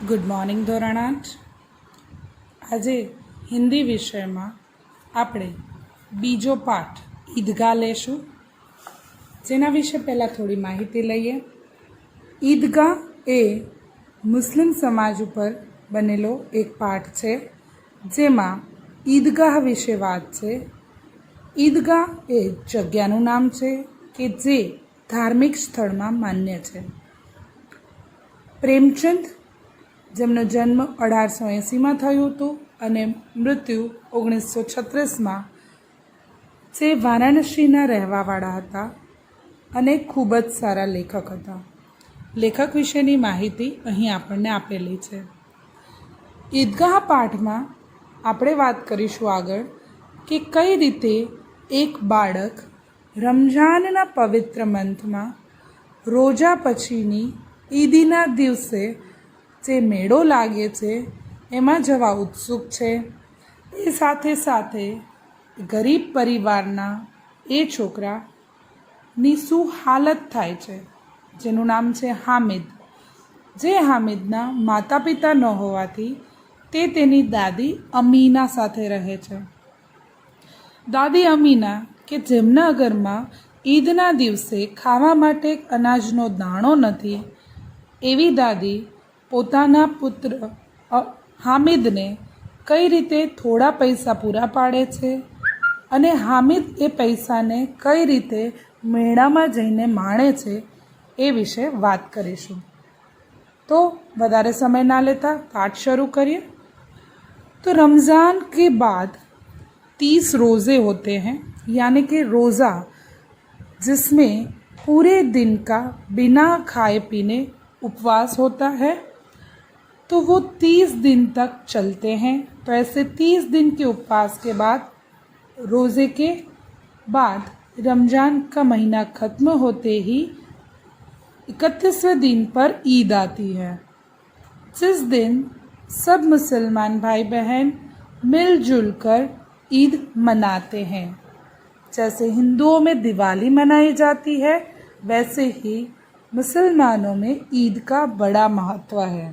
Good morning ધોરણ 8 આજે હિન્દી વિષયમાં આપણે બીજો પાઠ ઈદગાહ લેશું, જેના વિશે પહેલાં થોડી માહિતી લઈએ. ઈદગાહ એ મુસ્લિમ સમાજ ઉપર બનેલો એક પાઠ છે, જેમાં ઈદગાહ વિશે વાત છે. ઈદગાહ એ જગ્યાનું નામ છે કે જે ધાર્મિક સ્થળમાં માન્ય છે. પ્રેમચંદ, જેમનો જન્મ 1880માં થયું હતું અને મૃત્યુ 1936માં, જે વારાણસીના રહેવાવાળા હતા અને ખૂબ જ સારા લેખક હતા. લેખક વિશેની માહિતી અહીં આપણને આપેલી છે. ઈદગાહ પાઠમાં આપણે વાત કરીશું આગળ કે કઈ રીતે એક બાળક રમઝાનના પવિત્ર મંથમાં રોજા પછીની ઈદીના દિવસે જે મેળો લાગે છે એમાં જવા ઉત્સુક છે. એ સાથે સાથે ગરીબ પરિવારના એ છોકરાની શું હાલત થાય છે, જેનું નામ છે હામિદ. જે હામિદના માતા પિતા ન હોવાથી તે તેની દાદી અમીના સાથે રહે છે. દાદી અમીના કે જેમના ઘરમાં ઈદના દિવસે ખાવા માટે અનાજનો દાણો નથી, એવી દાદી પોતાના પુત્ર હામિદને કઈ રીતે થોડા પૈસા પૂરા પાડે છે અને હામિદ એ પૈસાને કઈ રીતે મેળામાં જઈને માણે છે એ વિશે વાત કરીશું. તો વધારે સમય ના લેતા પાઠ શરૂ કરીએ. तो रमज़ान के बाद 30 रोज़े होते हैं, यानी कि रोज़ा जिसमें पूरे दिन का बिना खाए पीने उपवास होता है, तो वो 30 दिन तक चलते हैं. तो ऐसे 30 दिन के उपवास के बाद, रोज़े के बाद रमज़ान का महीना ख़त्म होते ही 31वें दिन पर ईद आती है, जिस दिन सब मुसलमान भाई बहन मिलजुल कर ईद मनाते हैं. जैसे हिंदुओं में दिवाली मनाई जाती है, वैसे ही मुसलमानों में ईद का बड़ा महत्व है.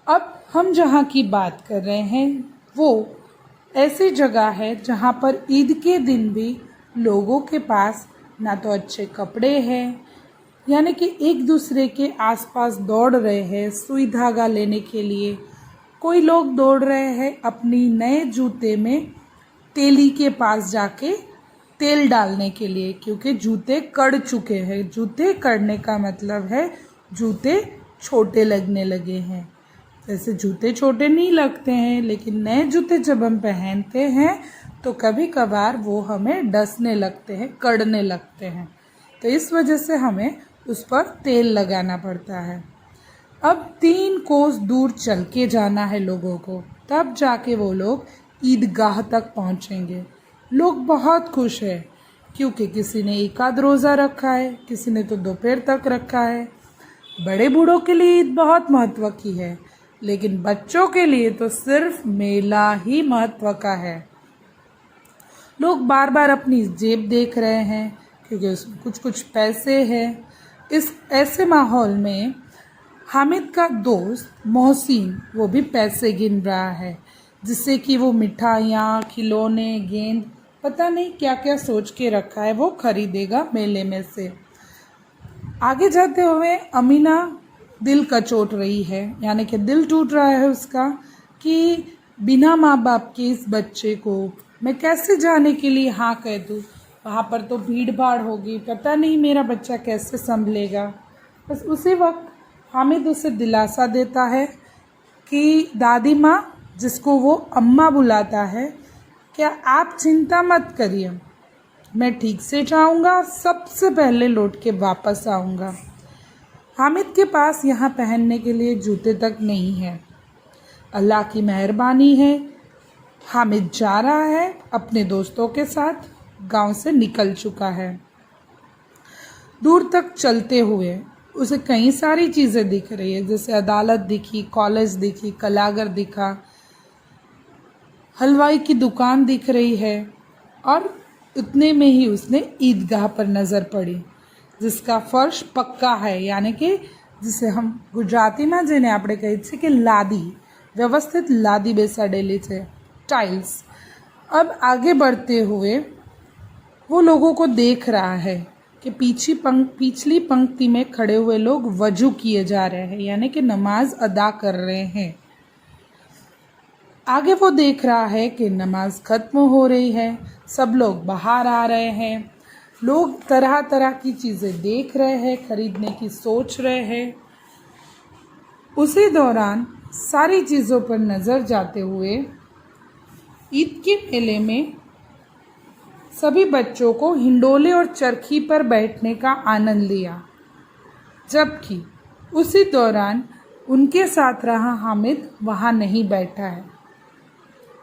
अब हम जहाँ की बात कर रहे हैं वो ऐसी जगह है जहाँ पर ईद के दिन भी लोगों के पास ना तो अच्छे कपड़े हैं, यानी कि एक दूसरे के आसपास दौड़ रहे हैं सुई धागा लेने के लिए. कोई लोग दौड़ रहे हैं अपनी नए जूते में तेली के पास जाके तेल डालने के लिए, क्योंकि जूते कड़ चुके हैं. जूते कड़ने का मतलब है जूते छोटे लगने लगे हैं. जैसे जूते छोटे नहीं लगते हैं, लेकिन नए जूते जब हम पहनते हैं तो कभी कभार वो हमें डसने लगते हैं, कड़ने लगते हैं. तो इस वजह से हमें उस पर तेल लगाना पड़ता है. अब 3 कोस दूर चल के जाना है लोगों को, तब जाके वो लोग ईदगाह तक पहुँचेंगे. लोग बहुत खुश है, क्योंकि किसी ने एकाध रोज़ा रखा है, किसी ने तो दोपहर तक रखा है. बड़े बूढ़ों के लिए ईद बहुत महत्व की है, लेकिन बच्चों के लिए तो सिर्फ मेला ही महत्व का है. लोग बार बार अपनी जेब देख रहे हैं, क्योंकि उसमें कुछ कुछ पैसे हैं. इस ऐसे माहौल में हामिद का दोस्त मोहसिन वो भी पैसे गिन रहा है, जिससे कि वो मिठाइयाँ, खिलौने, गेंद, पता नहीं क्या क्या सोच के रखा है, वो खरीदेगा मेले में से. आगे जाते हुए अमीना दिल कचोट रही है, यानी कि दिल टूट रहा है उसका कि बिना माँ बाप के इस बच्चे को मैं कैसे जाने के लिए हाँ कह दूँ. वहाँ पर तो भीड़ भाड़ होगी, पता नहीं मेरा बच्चा कैसे संभलेगा. बस उसी वक्त हामिद उसे दिलासा देता है कि दादी माँ, जिसको वो अम्मा बुलाता है, क्या आप चिंता मत करिए, मैं ठीक से जाऊँगा, सबसे पहले लौट के वापस आऊँगा. हामिद के पास यहाँ पहनने के लिए जूते तक नहीं है. अल्लाह की मेहरबानी है, हामिद जा रहा है अपने दोस्तों के साथ, गांव से निकल चुका है. दूर तक चलते हुए उसे कई सारी चीज़ें दिख रही है, जैसे अदालत दिखी, कॉलेज दिखी, कलागर दिखा, हलवाई की दुकान दिख रही है. और उतने में ही उसने ईदगाह पर नज़र पड़ी, जिसका फर्श पक्का है, यानी कि जिसे हम ગુજરાતીમાં જેને આપણે કહીએ છીએ કે લાદી, व्यवस्थित लादी બેસાડેલી છે, टाइल्स। अब आगे बढ़ते हुए वो लोगों को देख रहा है कि पिछली पंक्ति में खड़े हुए लोग वजू किए जा रहे हैं, यानी कि नमाज अदा कर रहे हैं। आगे वो देख रहा है कि नमाज खत्म हो रही है, सब लोग बाहर आ रहे हैं, लोग तरह तरह की चीज़ें देख रहे हैं, खरीदने की सोच रहे हैं। उसी दौरान सारी चीज़ों पर नज़र जाते हुए ईद के मेले में सभी बच्चों को हिंडोले और चरखी पर बैठने का आनंद लिया, जबकि उसी दौरान उनके साथ रहा हामिद वहाँ नहीं बैठा है।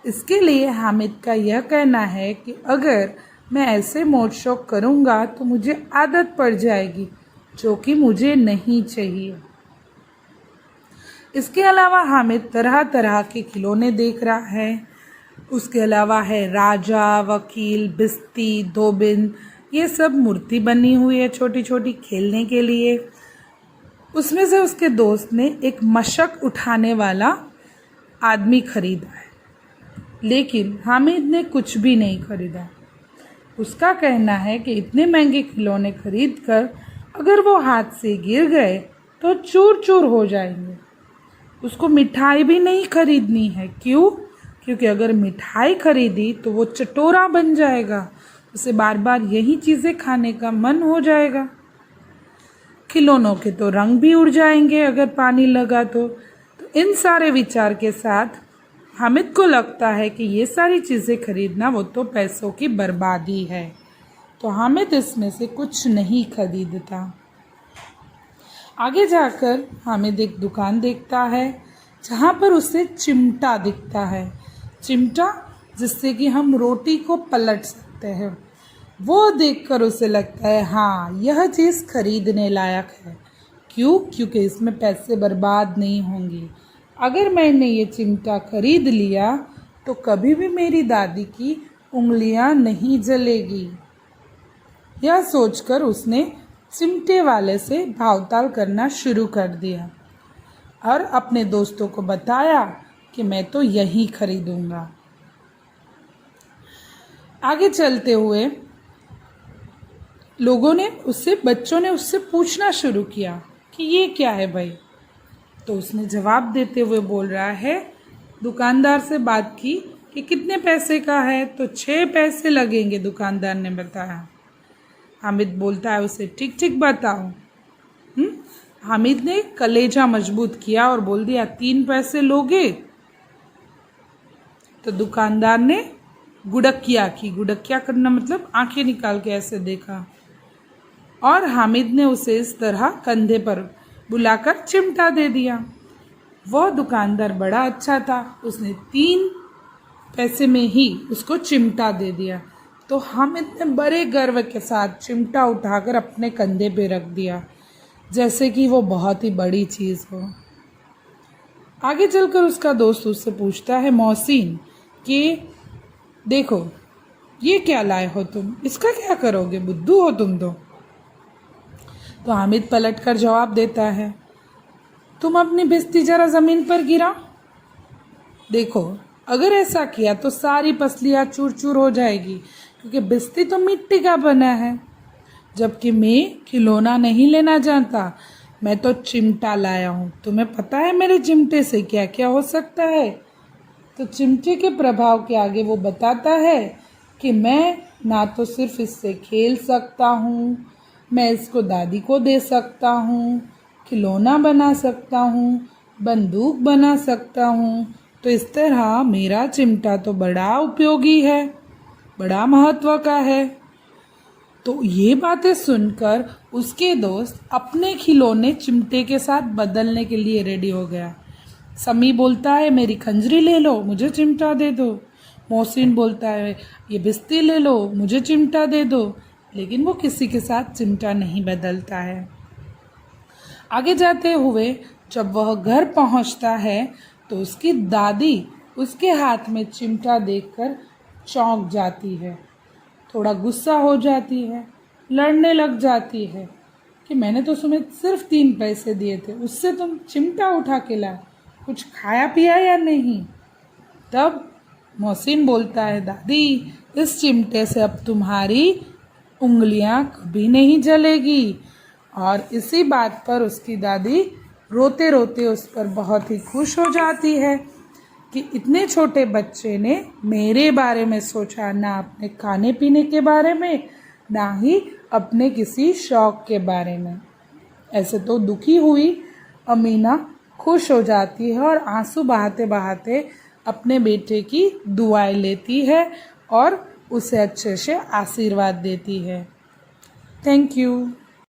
इसके लिए हामिद का यह कहना है कि अगर मैं ऐसे मौज शौक करूँगा तो मुझे आदत पड़ जाएगी, जो कि मुझे नहीं चाहिए। इसके अलावा हामिद तरह तरह के खिलौने देख रहा है। उसके अलावा है राजा, वकील, बिस्ती, धोबिन, ये सब मूर्ति बनी हुई है छोटी छोटी खेलने के लिए। उसमें से उसके दोस्त ने एक मशक उठाने वाला आदमी खरीदा है, लेकिन हामिद ने कुछ भी नहीं खरीदा। उसका कहना है कि इतने महंगे खिलौने खरीद कर अगर वो हाथ से गिर गए तो चूर चूर हो जाएंगे। उसको मिठाई भी नहीं खरीदनी है। क्यों? क्योंकि अगर मिठाई खरीदी तो वो चटोरा बन जाएगा, उसे बार बार यही चीज़ें खाने का मन हो जाएगा। खिलौनों के तो रंग भी उड़ जाएंगे अगर पानी लगा तो इन सारे विचार के साथ हामिद को लगता है कि ये सारी चीज़ें खरीदना वो तो पैसों की बर्बादी है, तो हामिद इसमें से कुछ नहीं खरीदता। आगे जाकर हामिद एक दुकान देखता है जहाँ पर उसे चिमटा दिखता है, चिमटा जिससे कि हम रोटी को पलट सकते हैं। वो देखकर उसे लगता है हाँ यह चीज़ खरीदने लायक है। क्यों? क्योंकि इसमें पैसे बर्बाद नहीं होंगे। अगर मैंने ये चिमटा खरीद लिया तो कभी भी मेरी दादी की उंगलियां नहीं जलेगी। यह सोचकर उसने चिमटे वाले से भावताल करना शुरू कर दिया और अपने दोस्तों को बताया कि मैं तो यही खरीदूंगा। आगे चलते हुए बच्चों ने उससे पूछना शुरू किया कि ये क्या है भाई। तो उसने जवाब देते हुए बोल रहा है, दुकानदार से बात की कि कितने पैसे का है, तो 6 पैसे लगेंगे, दुकानदार ने बताया। हामिद बोलता है उसे ठीक ठीक बताओ। हामिद ने कलेजा मजबूत किया और बोल दिया 3 पैसे लोगे? तो दुकानदार ने गुड़किया की, गुड़किया करना मतलब आंखें निकाल के ऐसे देखा, और हामिद ने उसे इस तरह कंधे पर बुलाकर चिमटा दे दिया। वो दुकानदार बड़ा अच्छा था, उसने 3 पैसे में ही उसको चिमटा दे दिया। तो हामिद ने बड़े गर्व के साथ चिमटा उठाकर अपने कंधे पे रख दिया, जैसे कि वो बहुत ही बड़ी चीज़ हो। आगे चलकर उसका दोस्त उससे पूछता है, मोहसिन, कि देखो ये क्या लाए हो तुम, इसका क्या करोगे, बुद्धू हो तुम तो हामिद पलट कर जवाब देता है, तुम अपनी बिस्ती जरा ज़मीन पर गिराओ। देखो अगर ऐसा किया तो सारी पसलियाँ चूर चूर हो जाएगी, क्योंकि बिस्ती तो मिट्टी का बना है। जबकि मैं खिलौना नहीं लेना जानता, मैं तो चिमटा लाया हूँ। तुम्हें पता है मेरे चिमटे से क्या क्या हो सकता है? तो चिमटे के प्रभाव के आगे वो बताता है कि मैं ना तो सिर्फ इससे खेल सकता हूँ, मैं इसको दादी को दे सकता हूँ, खिलौना बना सकता हूँ, बंदूक बना सकता हूँ। तो इस तरह मेरा चिमटा तो बड़ा उपयोगी है, बड़ा महत्व का है। तो ये बातें सुनकर उसके दोस्त अपने खिलौने चिमटे के साथ बदलने के लिए रेडी हो गया। समी बोलता है, मेरी खंजरी ले लो, मुझे चिमटा दे दो। मोहसिन बोलता है, ये बिस्ती ले लो, मुझे चिमटा दे दो। लेकिन वो किसी के साथ चिमटा नहीं बदलता है। आगे जाते हुए जब वह घर पहुंचता है तो उसकी दादी उसके हाथ में चिमटा देखकर चौंक जाती है, थोड़ा गुस्सा हो जाती है, लड़ने लग जाती है। कि मैंने तो तुम्हें सिर्फ 3 पैसे दिए थे, उससे तुम चिमटा उठा के लाए, कुछ खाया पिया या नहीं। तब मोहसिन बोलता है, दादी इस चिमटे से अब तुम्हारी उंगलियां कभी नहीं जलेगी। और इसी बात पर उसकी दादी रोते रोते उस पर बहुत ही खुश हो जाती है कि इतने छोटे बच्चे ने मेरे बारे में सोचा, ना अपने खाने पीने के बारे में, ना ही अपने किसी शौक के बारे में। ऐसे तो दुखी हुई अमीना खुश हो जाती है और आंसू बहाते बहाते अपने बेटे की दुआएं लेती है और उसे अच्छे से आशीर्वाद देती है। Thank you.